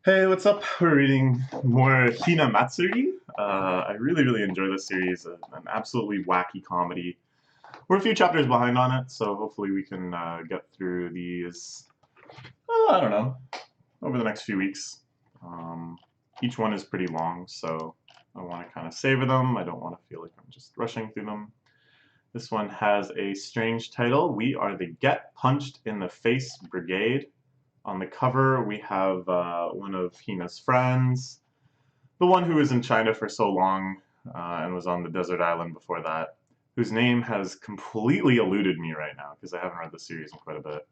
Hey, what's up? We're reading more Hinamatsuri. I really enjoy this series. An absolutely wacky comedy. We're a few chapters behind on it, so hopefully we can get through these, I don't know, over the next few weeks. Each one is pretty long, so I want to kind of savor them. I don't want to feel like I'm just rushing through them. This one has a strange title. We are the Get Punched in the Face Brigade. On the cover, we have one of Hina's friends, the one who was in China for so long and was on the desert island before that, whose name has completely eluded me right now because I haven't read the series in quite a bit.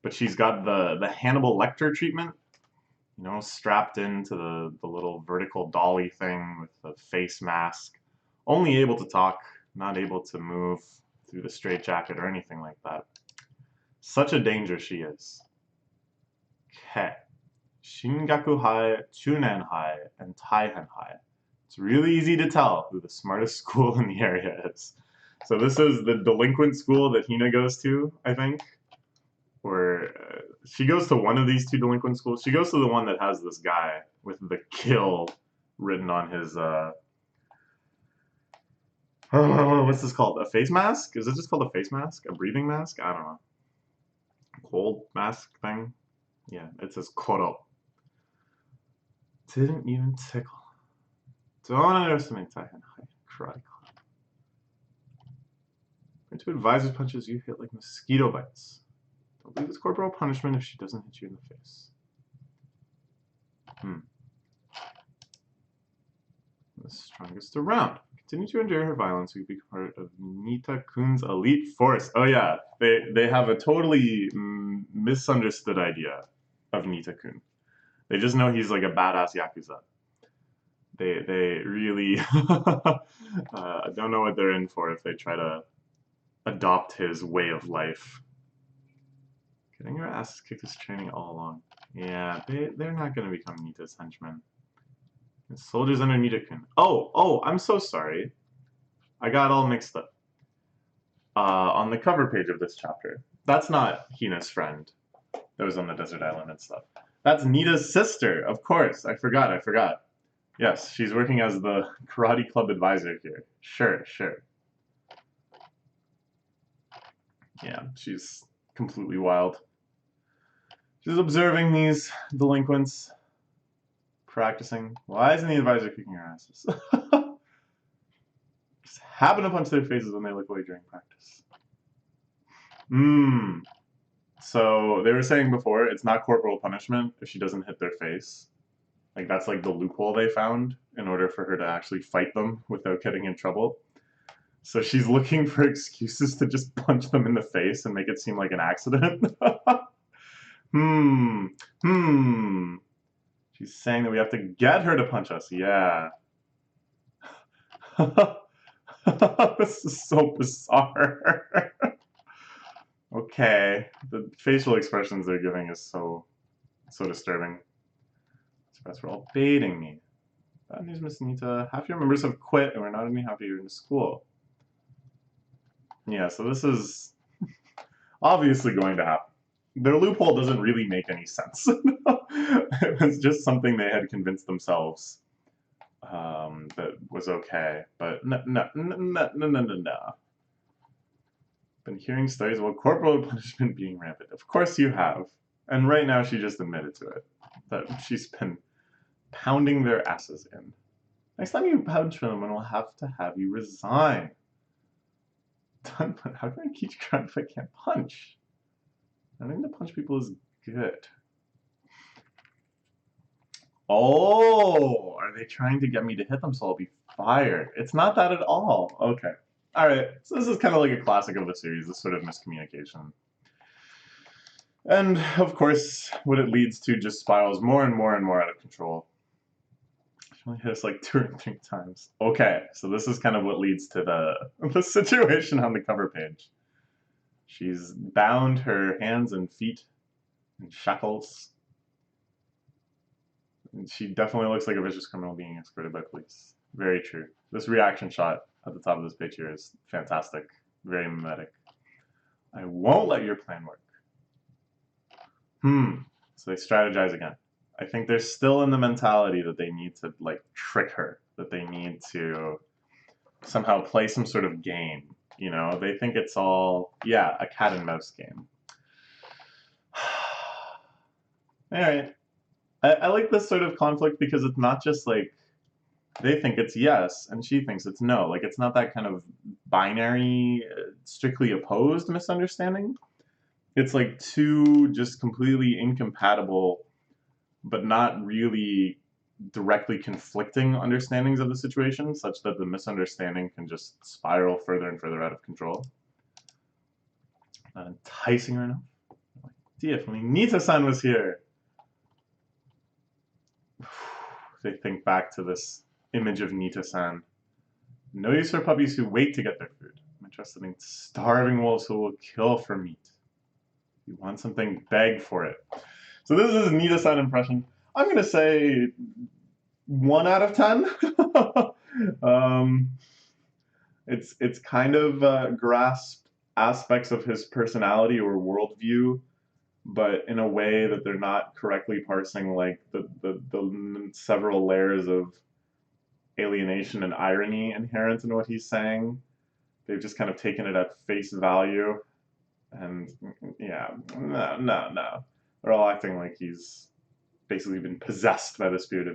But she's got the Hannibal Lecter treatment, you know, strapped into the little vertical dolly thing with the face mask, only able to talk, not able to move through the straitjacket or anything like that. Such a danger she is. Okay. Shingaku High, Chunen High, and Taihen High. It's really easy to tell who the smartest school in the area is. So this is the delinquent school that Hina goes to, I think. Or she goes to one of these two delinquent schools. She goes to the one that has this guy with the kill written on his, what's this called? A face mask? Is it just called a face mask? A breathing mask? I don't know. Cold mask thing? Yeah, it says Koro. Didn't even tickle. Don't underestimate Taihen High Karate Club. Into advisor's punches, you hit like mosquito bites. Don't believe it's corporal punishment if she doesn't hit you in the face. The strongest around. Continue to endure her violence, you become part of Nita-kun's elite force. Oh yeah, they have a totally misunderstood idea of Nita-kun. They just know he's like a badass Yakuza. They really don't know what they're in for if they try to adopt his way of life. Getting your ass kicked is training all along. Yeah, they're not going to become Nita's henchmen. The soldiers under Nita-kun. Oh, I'm so sorry. I got all mixed up. On the cover page of this chapter. That's not Hina's friend that was on the desert island and stuff. That's Nita's sister, of course. I forgot. Yes, she's working as the karate club advisor here. Sure. Yeah, she's completely wild. She's observing these delinquents practicing. Why isn't the advisor kicking her asses? Just happen to punch their faces when they look away during practice. So they were saying before, it's not corporal punishment if she doesn't hit their face. Like that's like the loophole they found in order for her to actually fight them without getting in trouble. So she's looking for excuses to just punch them in the face and make it seem like an accident. She's saying that we have to get her to punch us. Yeah. This is so bizarre. Okay. The facial expressions they're giving is so disturbing. That's all baiting me. Bad news, Miss Nita. Half your members have quit and we're not even happy you're in school. Yeah, so this is obviously going to happen. Their loophole doesn't really make any sense. It was just something they had convinced themselves that was okay. But no. Been hearing stories about corporal punishment being rampant. Of course you have. And right now she just admitted to it. That she's been pounding their asses in. Next time you punch them, and we'll have to have you resign. But how can I teach karate if I can't punch? Learning to punch people is good. Oh, are they trying to get me to hit them so I'll be fired? It's not that at all. Okay. Alright, so this is kind of like a classic of the series, this sort of miscommunication. And, of course, what it leads to just spirals more and more out of control. She only hit us like 2 or 3 times. Okay, so this is kind of what leads to the situation on the cover page. She's bound her hands and feet in shackles. And she definitely looks like a vicious criminal being escorted by police. Very true. This reaction shot at the top of this page here is fantastic. Very mimetic. I won't let your plan work. So they strategize again. I think they're still in the mentality that they need to like trick her, that they need to somehow play some sort of game. You know, they think it's all, yeah, a cat and mouse game. All right. I like this sort of conflict because it's not just like they think it's yes and she thinks it's no. Like it's not that kind of binary, strictly opposed misunderstanding. It's like two just completely incompatible, but not really directly conflicting understandings of the situation, such that the misunderstanding can just spiral further and further out of control. Not enticing her enough. If only Nita-san was here. They think back to this image of Nita-san. No use for puppies who wait to get their food. I'm interested in starving wolves who will kill for meat. If you want something, beg for it. So this is Nita-san impression. I'm gonna say 1 out of 10. It's kind of grasped aspects of his personality or worldview, but in a way that they're not correctly parsing like the several layers of alienation and irony inherent in what he's saying. They've just kind of taken it at face value, and yeah, no. They're all acting like he's basically been possessed by the spirit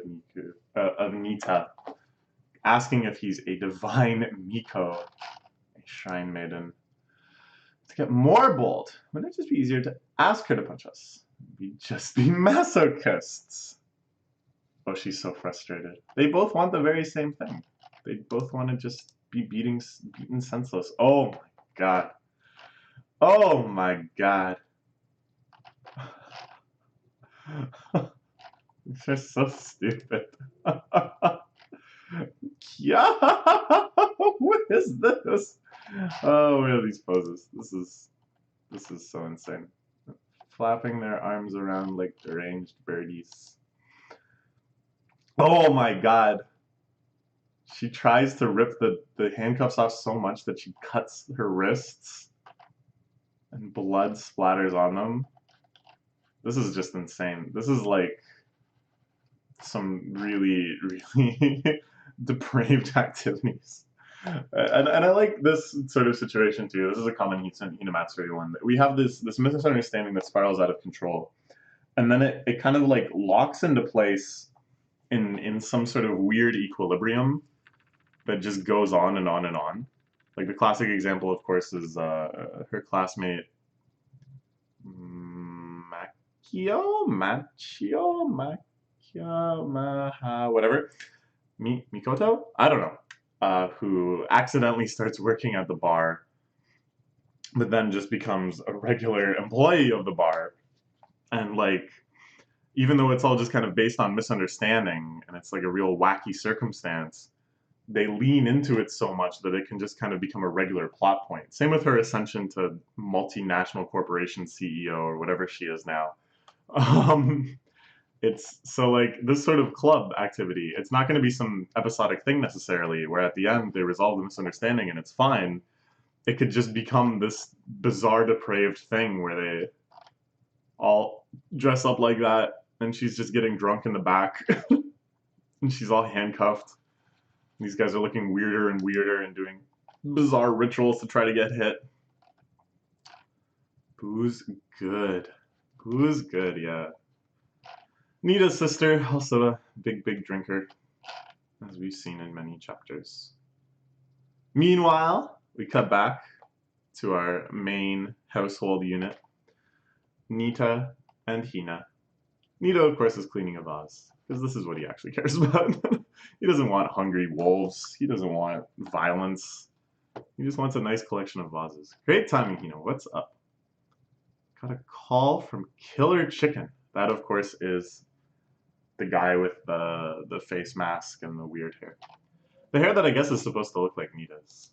of Nita, asking if he's a divine Miko, a shrine maiden. To get more bold, wouldn't it just be easier to ask her to punch us? We'd just be masochists. Oh, she's so frustrated. They both want the very same thing. They both want to just be beaten senseless. Oh my god. Oh my god. They're so stupid. Yeah. What is this? Oh, what are these poses? This is so insane. Flapping their arms around like deranged birdies. Oh my god. She tries to rip the handcuffs off so much that she cuts her wrists and blood splatters on them. This is just insane. This is like some really, really depraved activities. And I like this sort of situation too. This is a common Hinamatsuri one. We have this misunderstanding that spirals out of control. And then it kind of like locks into place in some sort of weird equilibrium that just goes on and on and on. Like the classic example, of course, is her classmate whatever, Mikoto? I don't know. Who accidentally starts working at the bar, but then just becomes a regular employee of the bar. And like, even though it's all just kind of based on misunderstanding and it's like a real wacky circumstance, they lean into it so much that it can just kind of become a regular plot point. Same with her ascension to multinational corporation CEO or whatever she is now. It's so like this sort of club activity, it's not going to be some episodic thing necessarily where at the end they resolve the misunderstanding and it's fine. It could just become this bizarre, depraved thing where they all dress up like that and she's just getting drunk in the back and she's all handcuffed. These guys are looking weirder and weirder and doing bizarre rituals to try to get hit. Boo's good. Boo's good, yeah. Nita's sister, also a big drinker, as we've seen in many chapters. Meanwhile, we cut back to our main household unit, Nita and Hina. Nita, of course, is cleaning a vase, because this is what he actually cares about. He doesn't want hungry wolves. He doesn't want violence. He just wants a nice collection of vases. Great timing, Hina. What's up? Got a call from Killer Chicken. That, of course, is the guy with the face mask and the weird hair. The hair that I guess is supposed to look like Nita's.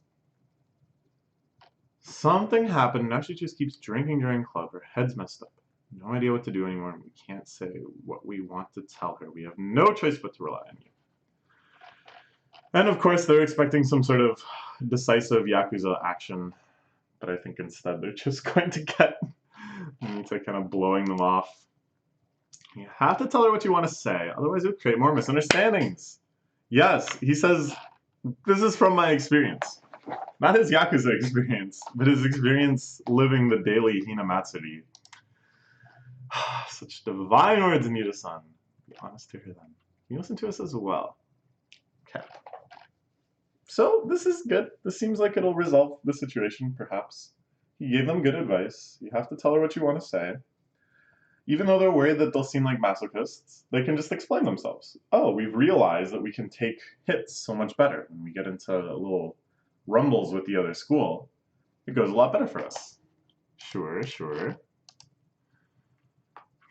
Something happened. Now she just keeps drinking during club. Her head's messed up. No idea what to do anymore. We can't say what we want to tell her. We have no choice but to rely on you. And of course, they're expecting some sort of decisive Yakuza action. But I think instead they're just going to get Nita kind of blowing them off. You have to tell her what you want to say, otherwise you'll create more misunderstandings. Yes, he says, this is from my experience. Not his Yakuza experience, but his experience living the daily Hinamatsuri. Such divine words, Nita-san. Be honest to her then. You listen to us as well. Okay. So, this is good. This seems like it'll resolve the situation, perhaps. He gave them good advice. You have to tell her what you want to say. Even though they're worried that they'll seem like masochists, they can just explain themselves. Oh, we've realized that we can take hits so much better when we get into little rumbles with the other school. It goes a lot better for us. Sure, sure.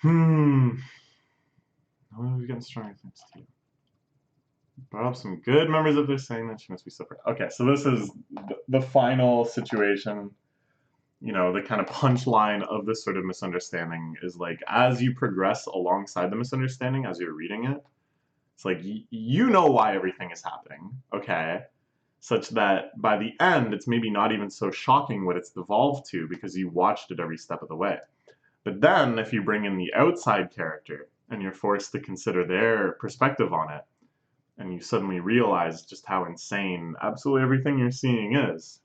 No, we're getting stronger thanks to you. Brought up some good memories of their saying that she must be so proud. Okay, so this is the final situation. You know, the kind of punchline of this sort of misunderstanding is like, as you progress alongside the misunderstanding, as you're reading it, it's like, you know why everything is happening, okay? Such that by the end, it's maybe not even so shocking what it's devolved to because you watched it every step of the way. But then, if you bring in the outside character and you're forced to consider their perspective on it, and you suddenly realize just how insane absolutely everything you're seeing is,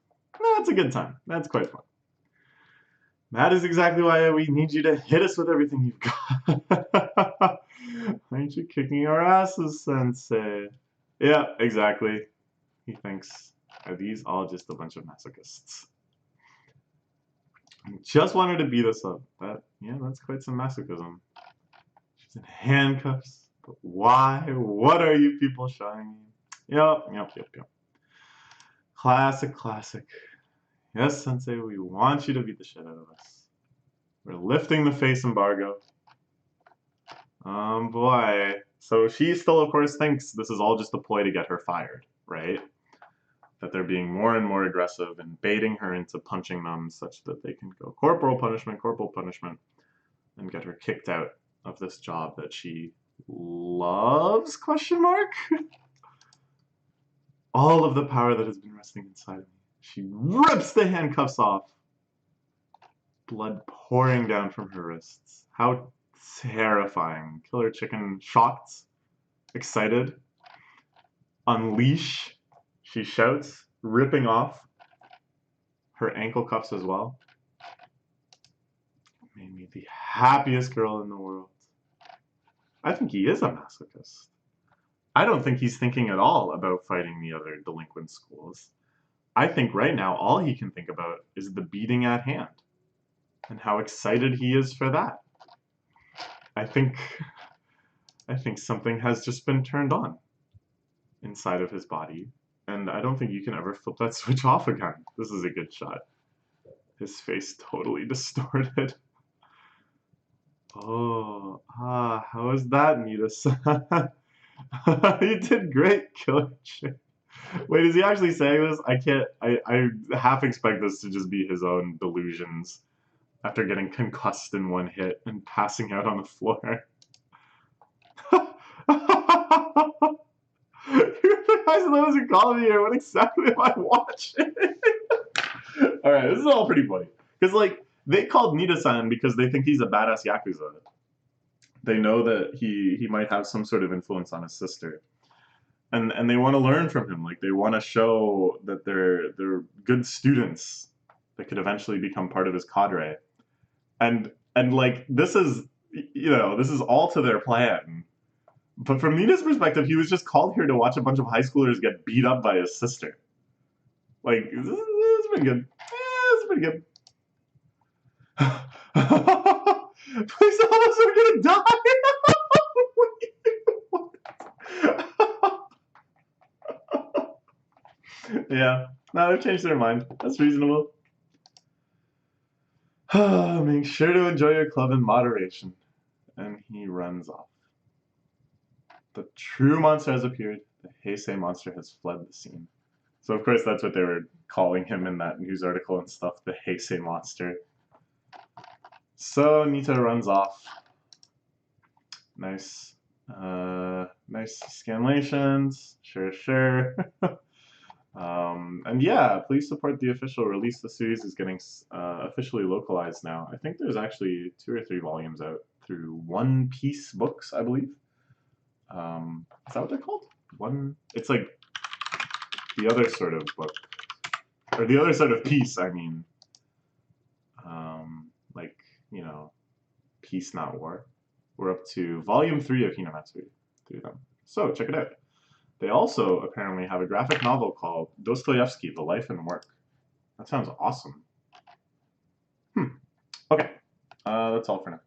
that's a good time. That's quite fun. That is exactly why we need you to hit us with everything you've got. Aren't you kicking our asses, Sensei? Yeah, exactly. He thinks, are these all just a bunch of masochists? Just wanted to beat us up. Yeah, that's quite some masochism. She's in handcuffs. But why? What are you people showing me? Yep. Classic, classic. Yes, Sensei, we want you to beat the shit out of us. We're lifting the face embargo. Boy. So she still, of course, thinks this is all just a ploy to get her fired, right? That they're being more and more aggressive and baiting her into punching them such that they can go corporal punishment, and get her kicked out of this job that she loves, question mark? All of the power that has been resting inside of me. She rips the handcuffs off. Blood pouring down from her wrists. How terrifying. Killer Chicken shocked, excited. Unleash, she shouts, ripping off her ankle cuffs as well. Made me the happiest girl in the world. I think he is a masochist. I don't think he's thinking at all about fighting the other delinquent schools. I think right now all he can think about is the beating at hand and how excited he is for that. I think something has just been turned on inside of his body, and I don't think you can ever flip that switch off again. This is a good shot. His face totally distorted. Oh, how is that, Nita-san? You did great, Killer Chick. Wait, is he actually saying this? I half expect this to just be his own delusions after getting concussed in one hit and passing out on the floor. You're the guys and those who call me here. What exactly am I watching? Alright, this is all pretty funny. Because, like, they called Nita-san because they think he's a badass Yakuza. They know that he might have some sort of influence on his sister. And they want to learn from him. Like, they want to show that they're good students that could eventually become part of his cadre. And like, this is, this is all to their plan. But from Nina's perspective, he was just called here to watch a bunch of high schoolers get beat up by his sister. Like, this is pretty good. It's pretty good. Please tell us we're gonna die! Yeah, no, they've changed their mind. That's reasonable. Make sure to enjoy your club in moderation. And he runs off. The true monster has appeared. The Heisei monster has fled the scene. So of course that's what they were calling him in that news article and stuff, the Heisei monster. So Nita runs off. Nice. Nice scanlations. Sure. And yeah, please support the official release. The series is getting officially localized now. I think there's actually 2 or 3 volumes out. through One Piece books, I believe. Is that what they're called? It's like the other sort of book, or the other sort of piece, I mean. Like, you know, Peace Not War. We're up to volume 3 of Hinamatsuri through them. So check it out. They also apparently have a graphic novel called Dostoevsky, The Life and Work. That sounds awesome. Okay, that's all for now.